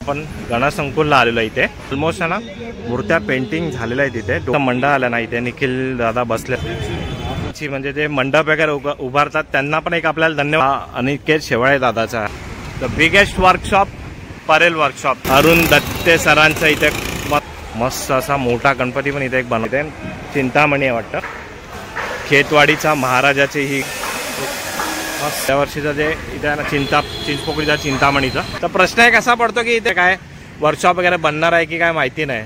आपण गणसंकुलला आलेलो इथे ऑलमोस्ट आहे ना मूर्त्या पेंटिंग झालेल्या आहेत इथे मंडळ आला ना इथे निखिल दादा बसले म्हणजे जे मंडप वगैरे उभारतात त्यांना पण एक आपल्याला धन्यवाद अनिकेत शेवाळे दादाचा the biggest workshop Parel workshop Arun Datte सरांचा इथे मस्त असा मोठा गणपती पण इथे एक बनवते चिंतामणी आहे वाटतं खेतवाडीचा महाराजाची ही त्या वर्षीचं जे इथे आहे ना चिंचपोकळीचा चिंतामणीचा तर प्रश्न एक असा पडतो की इथे काय वर्कशॉप वगैरे बनणार आहे की काय माहिती नाही।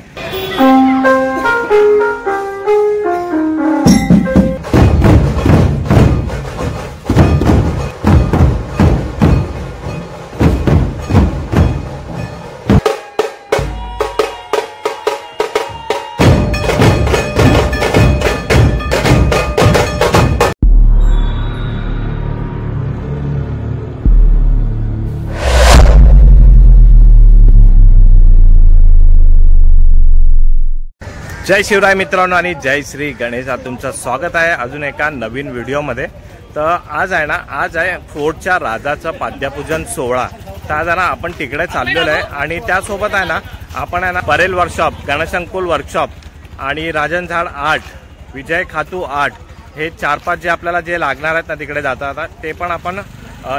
जय शिवराय मित्रांनो आणि जय श्री गणेश तुमचं स्वागत आहे अजून एका नवीन व्हिडिओमध्ये। तर आज आहे ना आज आहे फोर्टच्या राजाचं पाद्यपूजन सोहळा। तर आज ना आपण तिकडे चाललेलो आहे आणि त्यासोबत आहे ना आपण आहे ना परेल वर्कशॉप गणसंकुल वर्कशॉप आणि राजन झाड आर्ट विजय खातू आर्ट हे 4-5 जे आपल्याला जे लागणार आहेत ना तिकडे जातात ते पण आपण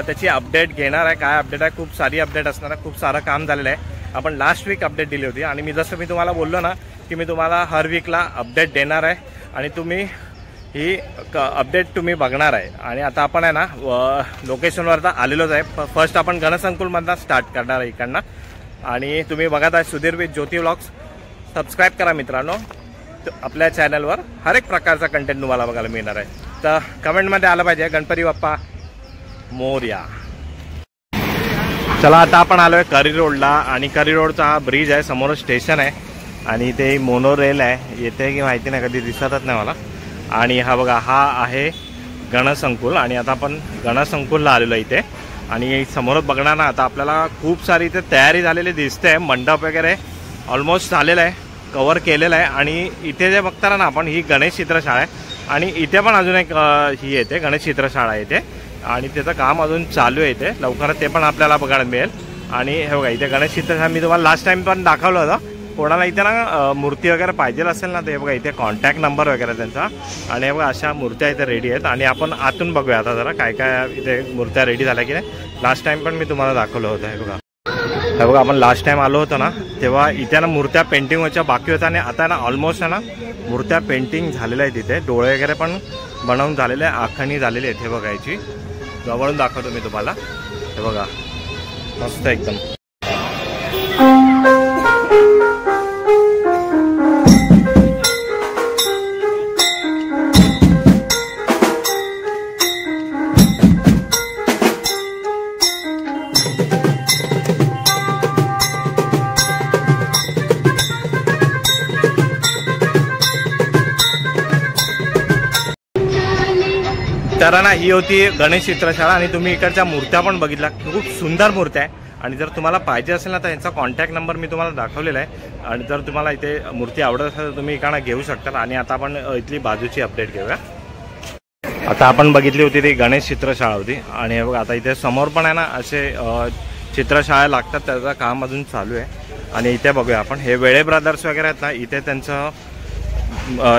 त्याची अपडेट घेणार आहे। काय अपडेट आहे खूप सारी अपडेट असणार आहे खूप सारं काम झालेलं आहे। आपण लास्ट वीक अपडेट दिली होती आणि मी तुम्हाला बोललो ना की मी तुम्हाला हर वीकला अपडेट देणार आहे आणि तुम्ही ही अपडेट तुम्ही बघणार आहे। आणि आता आपण आहे ना लोकेशनवर तर आलेलोच आहे। फर्स्ट आपण गणसंकुलमधनं स्टार्ट करणार आहे इकडनं आणि तुम्ही बघत आहे Sudhir with Jyoti vlogs. Subscribe करा मित्रांनो आपल्या चॅनलवर हर एक प्रकारचा कंटेंट तुम्हाला बघायला मिळणार आहे। तर कमेंटमध्ये आलं पाहिजे गणपती बाप्पा मोरया। चला आता आपण आलोय करी रोडला आणि करी रोडचा हा ब्रिज आहे समोर स्टेशन आहे आणि इथे मोनो रेल आहे येते की माहिती नाही कधी दिसतच नाही मला। आणि हा बघा हा आहे गणसंकुल आणि आता आपण गणसंकुलला आलेलो इथे आणि समोरच बघणार ना आता आपल्याला खूप सारी इथे तयारी झालेली दिसते। मंडप वगैरे ऑलमोस्ट झालेला आहे कव्हर केलेला आहे आणि इथे जे बघताना ना आपण ही गणेश चित्रशाळा आहे आणि इथे पण अजून एक ही येते गणेश चित्रशाळा येते आणि त्याचं काम अजून चालू आहे इथे लवकरच ते पण आपल्याला बघायला मिळेल। आणि हे बघा इथे गणेश चित्रशाळा मी तुम्हाला लास्ट टाइम पण दाखवलं होतं। कोणाला इथे ना मूर्ती वगैरे पाहिजे असेल ना ते बघा इथे कॉन्टॅक्ट नंबर वगैरे त्यांचा आणि हे बघा अशा मूर्त्या इथे रेडी आहेत आणि आपण आतून बघूया आता जरा काय काय इथे मूर्त्या रेडी झाल्या की नाही। लास्ट टाइम पण मी तुम्हाला दाखवलं होतं हे बघा आपण लास्ट टाइम आलो होतो ना तेव्हा इथे ना मूर्त्या पेंटिंग व्हायच्या बाकी होत्या आणि आता ना ऑलमोस्ट आहे ना मूर्त्या पेंटिंग झालेल्या आहेत इथे डोळे वगैरे पण बनवून झालेले आखणी झालेली आहेत। हे बघायची जवळून दाखवतो मी तुम्हाला हे बघा मस्त एकदम। तर ना ही होती गणेश चित्रशाळा आणि तुम्ही इकडच्या मूर्त्या पण बघितल्या खूप सुंदर मूर्त्या आहे आणि जर तुम्हाला पाहिजे असेल ना तर यांचा कॉन्टॅक्ट नंबर मी तुम्हाला दाखवलेला आहे आणि जर तुम्हाला इथे मूर्ती आवडत असेल तर तुम्ही इकडनं घेऊ शकता। आणि आता आपण इथली बाजूची अपडेट घेऊया। आता आपण बघितली होती ती गणेश चित्रशाळा होती आणि हे बघा आता इथे समोर पण आहे ना असे चित्रशाळा लागतात त्याचं काम अजून चालू आहे। आणि इथे बघूया आपण हे वेळे ब्रदर्स वगैरे आहेत ना इथे त्यांचं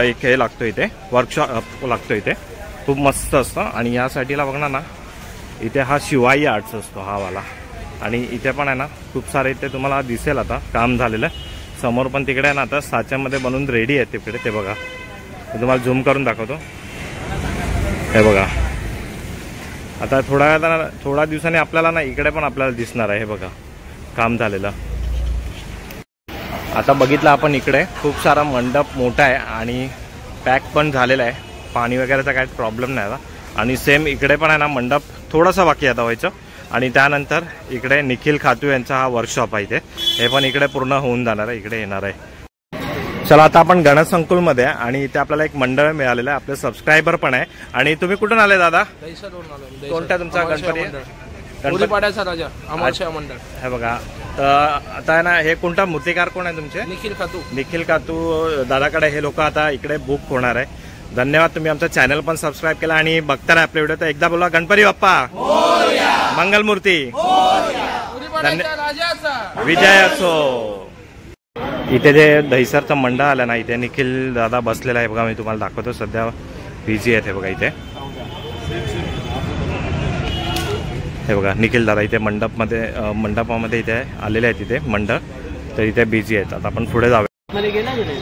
एक हे लागतो इथे वर्कशॉप लागतो इथे खूप मस्त असतं। आणि या साईडला बघणार ना इथे हा शिवाई आर्ट्स असतो हा वाला आणि इथे पण आहे ना खूप सारे इथे तुम्हाला दिसेल आता काम झालेलं समोर पण तिकडे आहे ना आता साच्यामध्ये बनवून रेडी आहे तिकडे ते बघा मी तुम्हाला झूम करून दाखवतो हे बघा। आता थोड्या दिवसांनी आपल्याला ना इकडे पण आपल्याला दिसणार आहे हे बघा काम झालेलं। आता बघितलं आपण इकडे खूप सारा मंडप मोठा आहे आणि पॅक पण झालेला आहे पाणी वगैरेचा काही प्रॉब्लेम नाही आता। आणि सेम इकडे पण आहे ना मंडप थोडासा बाकी आता व्हायचं आणि त्यानंतर इकडे निखिल खातू यांचा हा वर्कशॉप आहे इथे हे पण इकडे पूर्ण होऊन जाणार आहे इकडे येणार आहे। चला आता आपण गणसंकुलमध्ये आहे आणि इथे आपल्याला एक मंडळ मिळालेलं आहे आपले सबस्क्रायबर पण आहे। आणि तुम्ही कुठून आले दादा? कोणता तुमचा गणपती? गणपतीपाड्याचा राजा अमरशा मंडळ हे बघा। तर आता आहे ना हे कोणता मूर्तिकार कोण आहे तुमचे? निखिल खातू दादाकडे हे लोक आता इकडे बुक होणार आहे। धन्यवाद तुम्ही आमचा चॅनल पण सबस्क्राईब केला आणि बघता आपले व्हिडिओ। तर एकदा बोला गणपती बाप्पा मोरया मंगलमूर्ती मोरया। विजय असो. इथे जे दहिसरचं मंडळ आलं ना, इथे निखिल दादा बसलेला आहे बघा. मी तुम्हाला दाखवतो, सध्या बिझी आहेत हे बघा. इथे हे बघा निखिल दादा इथे मंडपामध्ये इथे आलेले आहेत इथे मंडळ. तर इथे बिझी आहेत. आता आपण पुढे जाऊया.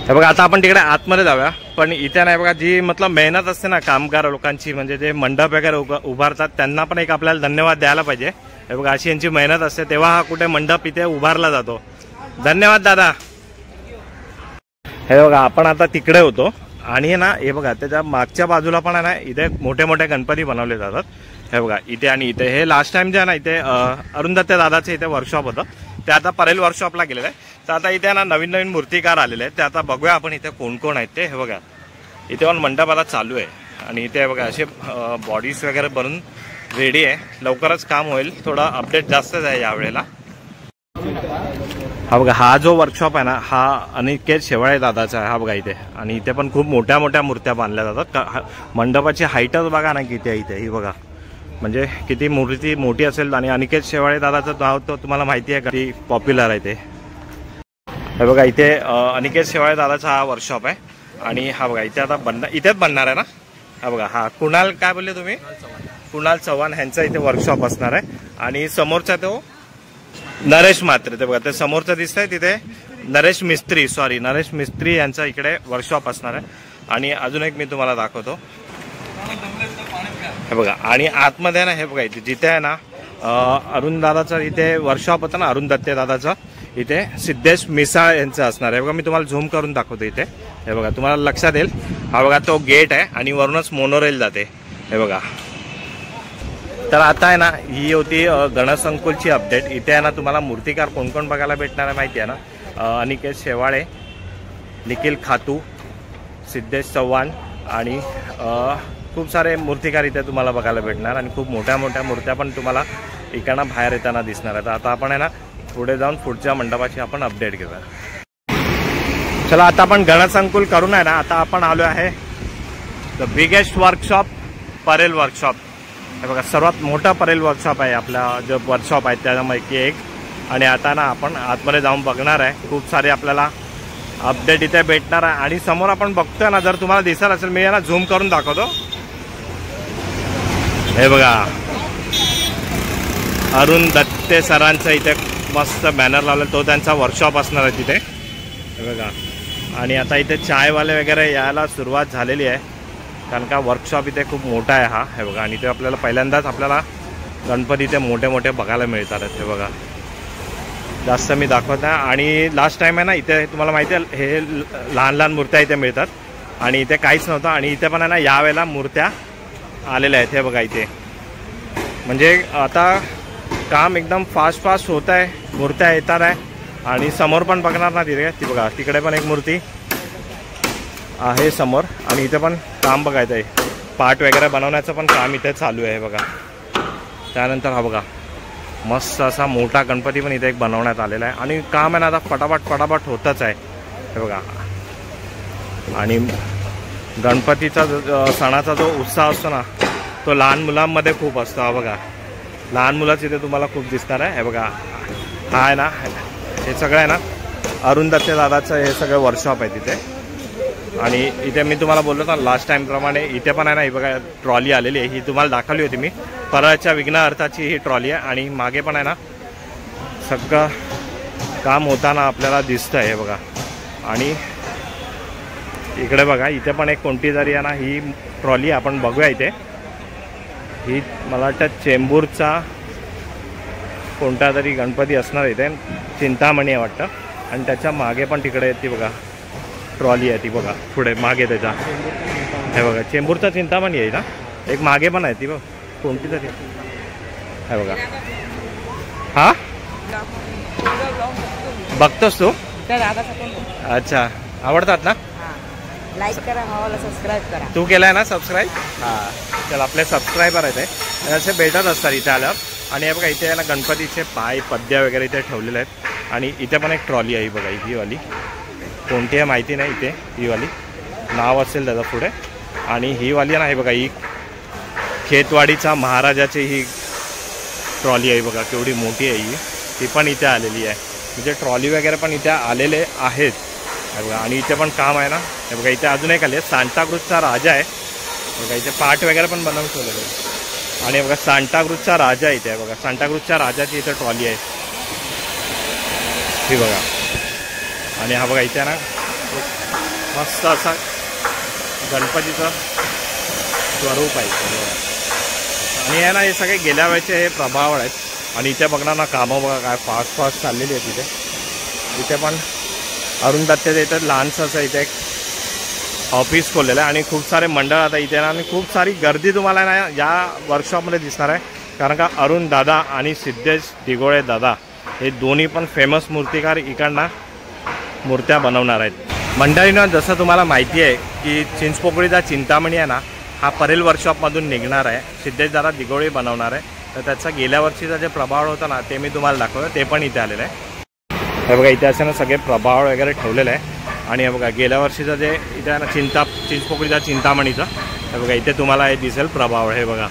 हे बघा आता आपण तिकडे आतमध्ये जाऊया. पण इथे नाही बघा, जी मतलब मेहनत असते ना कामगार लोकांची, म्हणजे जे मंडप वगैरे उभारतात त्यांना पण एक आपल्याला धन्यवाद द्यायला पाहिजे. हे बघा अशी यांची मेहनत असते, तेव्हा हा कुठे मंडप इथे उभारला जातो. धन्यवाद दादा. हे बघा आपण आता तिकडे होतो आणि ना हे बघा त्याच्या मागच्या बाजूला पण आहे ना इथे मोठे मोठे गणपती बनवले जातात. हे बघा इथे आणि इथे हे लास्ट टाइम जे आहे ना इथे अरुण दत्ते दादाचे इथे वर्कशॉप होतं, ते आता परेल वर्कशॉपला गेलेलं आहे. तर आता इथे ना नवीन नवीन मूर्तिकार आलेले आहेत. ते आता बघूया आपण इथे कोण कोण आहेत ते. हे बघा इथे पण मंडप आता चालू आहे आणि इथे बघा असे बॉडीज वगैरे बनून रेडी आहे. लवकरच काम होईल. थोडा अपडेट जास्तच आहे यावेळेला. हा बघा हा जो वर्कशॉप आहे ना हा अनिकेत शेवाळे दादाचा आहे. हा बघा इथे आणि इथे पण खूप मोठ्या मोठ्या मूर्त्या बांधल्या जातात. मंडपाची हाईटच बघा ना किती आहे इथे. ही बघा म्हणजे किती मूर्ती मोठी असेल. आणि अनिकेत शेवाळे दादाचं नाव तर तुम्हाला माहिती आहे, किती पॉप्युलर आहे ते. हे बघा इथे अनिकेत शेवाळे दादाचा हा वर्कशॉप आहे. आणि हा बघा इथे आता इथेच बनणार आहे ना. हा बघा हा कुणाल काय बोलले तुम्ही, कुणाल चव्हाण ह्यांचा इथे वर्कशॉप असणार आहे. आणि समोरचा तो नरेश मात्रे. ते बघा ते समोरचं दिसतंय तिथे नरेश मिस्त्री यांचा इकडे वर्कशॉप असणार आहे. आणि अजून एक मी तुम्हाला दाखवतो. हे बघा आणि आतमध्ये ना हे बघा इथे जिथे आहे ना अरुण दादाचा इथे वर्कशॉप होता ना, अरुण दत्ते दादाचा, इथे सिद्धेश मिसाळ यांचं असणार आहे. बघा मी तुम्हाला झूम करून दाखवतो इथे. हे बघा तुम्हाला लक्षात येईल. हा बघा तो गेट आहे आणि वरूनच मोनोरेल जाते. हे बघा. तर आता आहे ना ही होती गणसंकुलची अपडेट. इथे आहे ना तुम्हाला मूर्तिकार कोण कोण बघायला भेटणार आहे माहिती आहे ना. अनिकेत शेवाळे, निखिल खातू, सिद्धेश चव्हाण आणि खूप सारे मूर्तिकार इथे तुम्हाला बघायला भेटणार. आणि खूप मोठ्या मोठ्या मूर्त्या पण तुम्हाला इकडनं बाहेर येताना दिसणार आहेत. आता आपण आहे ना पुढे जाऊन पुढच्या मंडपाची आपण अपडेट घेऊया. चला आता आपण गणसंकुल करून आहे ना आता आपण आलो आहे the biggest workshop, Parel workshop. हे बघा सर्वात मोठा परेल वर्कशॉप आहे आपला जो वर्कशॉप आहे त्यापैकी एक. आणि आता ना आपण आतमध्ये जाऊन बघणार आहे. खूप सारे आपल्याला अपडेट इथे भेटणार आहे. आणि समोर आपण बघतोय ना, जर तुम्हाला दिसत असेल मी ना झूम करून दाखवतो. हे बघा अरुण दत्ते सरांचं इथे मस्त बॅनर लावलं, तो त्यांचा वर्कशॉप असणार आहे तिथे. हे बघा आणि आता इथे चायवाले वगैरे यायला सुरुवात झालेली आहे, कारण का वर्कशॉप इथे खूप मोठा आहे हा. हे बघा आणि ते आपल्याला पहिल्यांदाच आपल्याला गणपती इथे मोठे मोठे बघायला मिळतात. हे बघा जास्त मी दाखवत आहे. आणि लास्ट टाइम आहे ना इथे तुम्हाला माहिती आहे हे लहान लहान मूर्त्या इथे मिळतात आणि इथे काहीच नव्हतं. आणि इथे पण आहे ना यावेळेला मूर्त्या आलेल्या आहेत. हे बघा इथे म्हणजे आता काम एकदम फास्ट होत आहे. मूर्त्या येतात आहे. आणि समोर पण बघणार ना तिथे, ती बघा तिकडे पण एक मूर्ती आहे समोर. आणि इथे पण काम बघायचं आहे, पाट वगैरे बनवण्याचं पण काम इथे चालू आहे. बघा त्यानंतर हा बघा मस्त असा मोठा गणपती पण इथे एक बनवण्यात आलेला आहे. आणि काम आहे ना आता फटाफट होतच आहे. हे बघा आणि गणपतीचा सणाचा जो उत्साह असतो ना तो लहान मुलांमध्ये खूप असतो. हा बघा लहान मुलाच इथे तुम्हाला खूप दिसणार आहे. हे बघा हा आहे ना हे सगळं आहे ना अरुण दत्ते दादाचं हे सगळं वर्कशॉप आहे तिथे. आणि इथे मी तुम्हाला बोललो ना लास्ट टाईमप्रमाणे इथे पण आहे ना ही बघा ट्रॉली आलेली आहे. ही तुम्हाला दाखवली होती मी, परळच्या विघ्नहर्ताची ही ट्रॉली आहे. आणि मागे पण आहे ना सगळं काम होताना आपल्याला दिसतं आहे. बघा आणि इकडे बघा इथे पण एक कोणती तरी आहे ना ही ट्रॉली आपण बघूया. इथे ही मला वाटतं चेंबूरचा कोणता तरी गणपती असणार इथे, चिंतामणी आहे वाटतं. आणि त्याच्या मागे पण तिकडे येते बघा ट्रॉली आहे ती बघा पुढे मागे त्याच्या. हे बघा चेंबूरचा चिंतामणी आहे ना, एक मागे पण आहे ती बघ कोणती तरी. हे बघा हा बघतोस तू? अच्छा आवडतात ना. लाईक करा, भावाला सबस्क्राईब करा. तू केलाय ना सबस्क्राईब? हां चल आपले सबस्क्रायबर आहेत ते असे भेटत असतात इथे आल्यावर. आणि हे बघा इथे आहे ना गणपतीचे पाय पद्य वगैरे इथे ठेवलेले आहेत. आणि इथे पण एक ट्रॉली आहे बघा ही वाली, कोणती आहे माहिती नाही इथे, ही वाली नाव असेल त्याचं पुढे. आणि ही वाली आहे बघा ही खेतवाडीचा महाराजाची ही ट्रॉली आहे बघा केवढी मोठी आहे ही. ती पण इथे आलेली आहे. म्हणजे ट्रॉली वगैरे पण इथे आलेले आहेत हे बघा. आणि इथे पण काम आहे ना हे बघा. इथे अजून एक आले सांताक्रूजचा राजा आहे बघा. इथे पाट वगैरे पण बनवून ठेवलेलं आहे. आणि बघा सांताक्रूजचा राजा इथे आहे बघा. सांताक्रूजच्या राजाची इथे ट्रॉली आहे ही बघा. आणि हा बघा इथे ना मस्त असा गणपतीचं स्वरूप आहे. आणि आहे ना हे सगळे गेल्या वेळेचे हे प्रभाव आहेत. आणि इथे बघणार ना कामं बघा काय फास्ट फास्ट चाललेली आहेत इथे. इथे पण अरुण दत्ते इथे लहानसं असं इथे एक ऑफिस खोललेलं आहे. आणि खूप सारे मंडळ आता इथे ना. आणि खूप सारी गर्दी तुम्हाला ना या वर्कशॉपमध्ये दिसणार आहे. कारण का अरुण दादा आणि सिद्धेश दिघोळे दादा हे दोन्ही पण फेमस मूर्तिकार इकडनं मूर्त्या बनवणार आहेत. मंडळीनं जसं तुम्हाला माहिती आहे की चिंचपोकळीचा चिंतामणी आहे ना हा परेल वर्कशॉपमधून निघणार आहे. सिद्धेश दादा दिघोळे बनवणार आहे. तर त्याचा गेल्या वर्षीचा जे प्रभाव होता ना ते मी तुम्हाला दाखवलं ते पण इथे आलेलं आहे. हे बघा इथे असं ना सगळे प्रभाव वगैरे ठेवलेलं आहे. आणि हे बघा गेल्या वर्षीचं जे इथे ना चिंचपोकळीचा चिंतामणीचं हे बघा इथे तुम्हाला हे दिसेल प्रभाव. हे बघा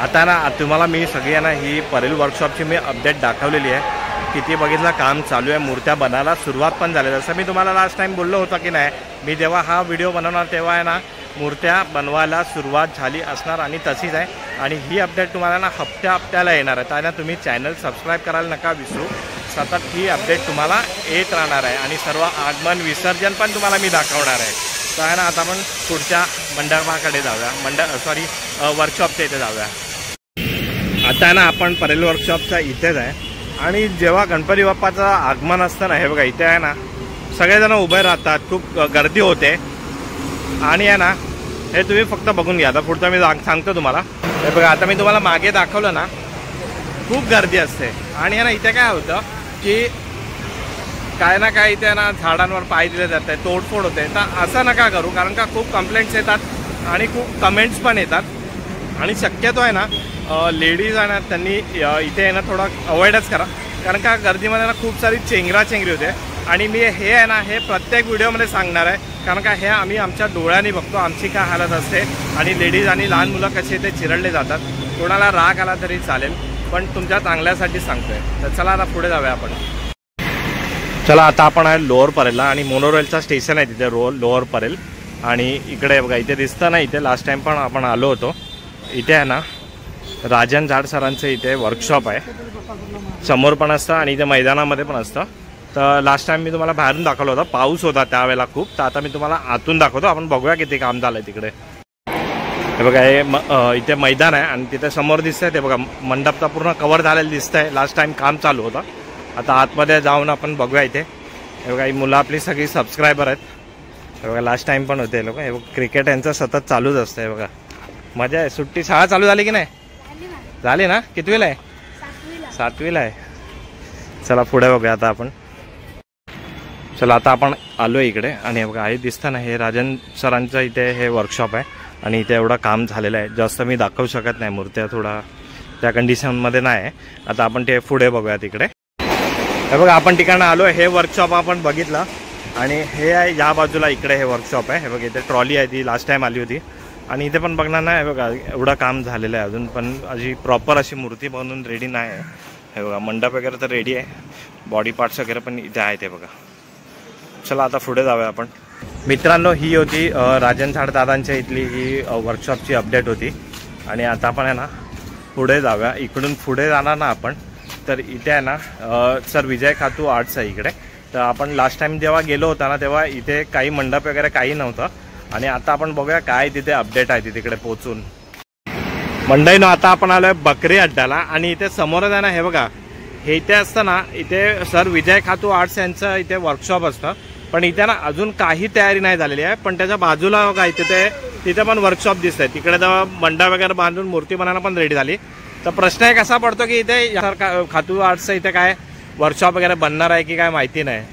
आता ना तुम्हाला मी सगळी ना ही परेल वर्कशॉपची मी अपडेट दाखवलेली आहे. किती बघितलं काम चालू आहे. मूर्त्या बनायला सुरुवात पण झाली. जसं मी तुम्हाला लास्ट टाइम बोललो होतं की नाही मी जेव्हा हा व्हिडिओ बनवणार तेव्हा आहे ना मूर्त्या बनवायला सुरुवात झाली असणार आणि तशीच आहे. आणि ही अपडेट तुम्हाला ना हप्त्याला येणार आहे. तर ना तुम्ही चॅनल सबस्क्राईब करायला नका विसरू. सतत ही अपडेट तुम्हाला येत राहणार आहे. आणि सर्व आगमन विसर्जन पण तुम्हाला मी दाखवणार आहे. तर आहे ना आता आपण पुढच्या मंडपाकडे जाऊया. वर्कशॉपच्या इथे जाऊया. आता आहे ना आपण परेल वर्कशॉपच्या इथेच आहे. आणि जेव्हा गणपती बाप्पाचं आगमन असतं ना हे बघा इथे आहे ना सगळेजण उभे राहतात. खूप गर्दी होते. आणि आहे ना हे तुम्ही फक्त बघून घ्या. आता पुढचं मी सांगतो तुम्हाला. हे बघा आता मी तुम्हाला मागे दाखवलं ना खूप गर्दी असते. आणि आहे ना इथे काय होतं की काय ना काय इथे ना झाडांवर पाय दिले जाते तोडफोड होते. तर असं नका करू. कारण का खूप कंप्लेंट्स येतात आणि खूप कमेंट्स पण येतात. आणि शक्यतो आहे ना लेडीज आहे ना त्यांनी इथे आहे ना थोडा अवॉइडच करा. कारण का गर्दीमध्ये ना खूप सारी चेंगराचेंगरी होते. आणि मी हे आहे ना हे प्रत्येक व्हिडिओमध्ये सांगणार आहे. कारण का हे आम्ही आमच्या डोळ्यांनी बघतो आमची काय हालत असते. आणि लेडीज आणि लहान मुलं कसे ते चिरडले जातात. कोणाला राग आला तरी चालेल पण तुमच्या चांगल्यासाठी सांगतोय. तर चला आता पुढे जाऊया आपण. चला आता आपण आहे लोअर परेलला. आणि मोनोरेलचा स्टेशन आहे तिथे लोअर परेल. आणि इकडे बघा इथे दिसतं ना इथे लास्ट टाइम पण आपण आलो होतो. इथे आहे ना राजन झाड सरांचं इथे वर्कशॉप आहे. समोर पण असतं आणि इथे मैदानामध्ये पण असतं. तर लास्ट टाइम मी तुम्हाला बाहेरून दाखवलं होतं. पाऊस होता त्यावेळेला खूप. तर आता मी तुम्हाला आतून दाखवतो. आपण बघूया किती काम झालं आहे तिकडे. हे बघा हे इथे मैदान आहे. आणि तिथे समोर दिसतंय ते बघा मंडपचा पूर्ण कव्हर झालेलं दिसतंय. लास्ट टाइम काम चालू होतं. आता आतमध्ये जाऊन आपण बघूया इथे. हे बघा ही मुलं आपली सगळी सबस्क्रायबर आहेत. हे बघा लास्ट टाइम पण होते लोक. हे बघा क्रिकेट यांचं सतत चालूच असतं. हे बघा मजा आहे. सुट्टी शाळा चालू झाली की नाही झाली ना. कितवीला आहे 7वीला आहे. चला पुढे बघूया आता आपण. चला आता आपण आलो आहे इकडे. आणि हे बघा हे दिसतं ना हे राजन सरांचं इथे हे वर्कशॉप आहे. आणि इथे एवढं काम झालेलं आहे. जास्त मी दाखवू शकत नाही. मूर्त्या थोडा त्या कंडिशनमध्ये नाही आहे. आता आपण ते पुढे बघूया तिकडे. हे बघा आपण ठिकाणं आलो आहे. हे वर्कशॉप आपण बघितलं. आणि हे आहे या बाजूला इकडे हे वर्कशॉप आहे. हे बघा इथे ट्रॉली आहे ती लास्ट टाइम आली होती. आणि इथे पण बघणार नाही. हे बघा एवढं काम झालेलं आहे. अजून पण अशी प्रॉपर अशी मूर्ती बनवून रेडी नाही आहे. हे बघा मंडप वगैरे तर रेडी आहे. बॉडी पार्ट्स वगैरे पण इथे आहेत. हे बघा चला आता पुढे जाऊया आपण. मित्रांनो ही होती राजन झाड दादांच्या इथली ही वर्कशॉपची अपडेट होती. आणि आता आपण आहे ना पुढे जाऊया. इकडून पुढे जाणार ना आपण तर इथे आहे ना सर विजय खातू आर्ट्स आहे इकडे. तर आपण लास्ट टाइम जेव्हा गेलो होता ना तेव्हा इथे काही मंडप वगैरे काही नव्हतं. आणि आता आपण बघूया काय तिथे अपडेट आहे तिकडे पोहोचून. मंडईनं आता आपण आलो आहे बकरी अड्ड्याला. आणि इथे समोरच आहे ना हे बघा हे इथे असतं ना इथे सर विजय खातू आर्ट्स यांचं इथे वर्कशॉप असतं. पण इथे ना अजून काही तयारी नाही झालेली आहे. पण त्याच्या बाजूला बघा इथे तिथे पण वर्कशॉप दिसत आहे. तिकडे तर मंडा वगैरे बांधून मूर्ती बनायला पण रेडी झाली. तर प्रश्न एक असा पडतो की इथे खातू आर्ट्सचं इथे काय वर्कशॉप वगैरे बनणार आहे की काय माहिती नाही.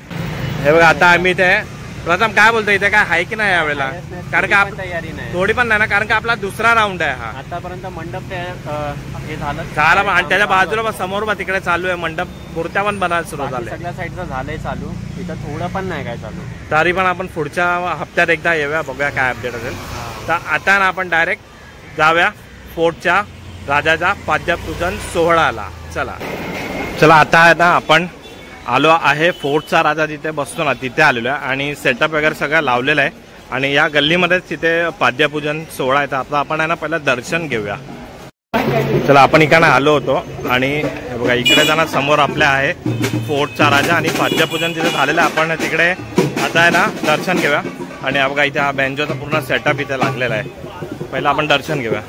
हे बघा आता आम्ही इथे प्रथम काय बोलतो इथे काय आहे की नाही यावेळेला. कारण का तयारी नाही थोडी पण नाही ना. कारण का आपला दुसरा राऊंड आहे हा. आतापर्यंत मंडप हे झालं आणि त्याच्या बाजूला समोर बघ तिकडे चालू आहे मंडप. मूर्त्या पण बनायला सुरू झाल्या. सगळ्या साईडचं झालंय चालू. इथं थोडं पण नाही काय चालू. तरी पण आपण पुढच्या हप्त्यात एकदा येऊया बघूया काय अपडेट असेल. तर आता ना आपण डायरेक्ट जाऊया फोर्टच्या राजाचा पाद्यपूजन सोहळ्याला. चला चला आता आहे ना आपण आलो आहे फोर्टचा राजा जिथे बसतो ना तिथे आलेलो आहे आणि सेटअप वगैरे सगळं लावलेलं आहे आणि या गल्लीमध्येच तिथे पाद्यपूजन सोहळा आहे. तर आता आपण आहे ना पहिलं दर्शन घेऊया. चला आपण इकडे आलो होतो आणि हे बघा इकडे जाणार समोर आपल्या आहे फोर्टचा राजा आणि पाद्यपूजन तिथे झालेलं आहे. आपण तिकडे आता आहे ना दर्शन घेऊया आणि बघा इथे हा बँजोचा पूर्ण सेटअप इथे लागलेला आहे. पहिलं आपण दर्शन घेऊया.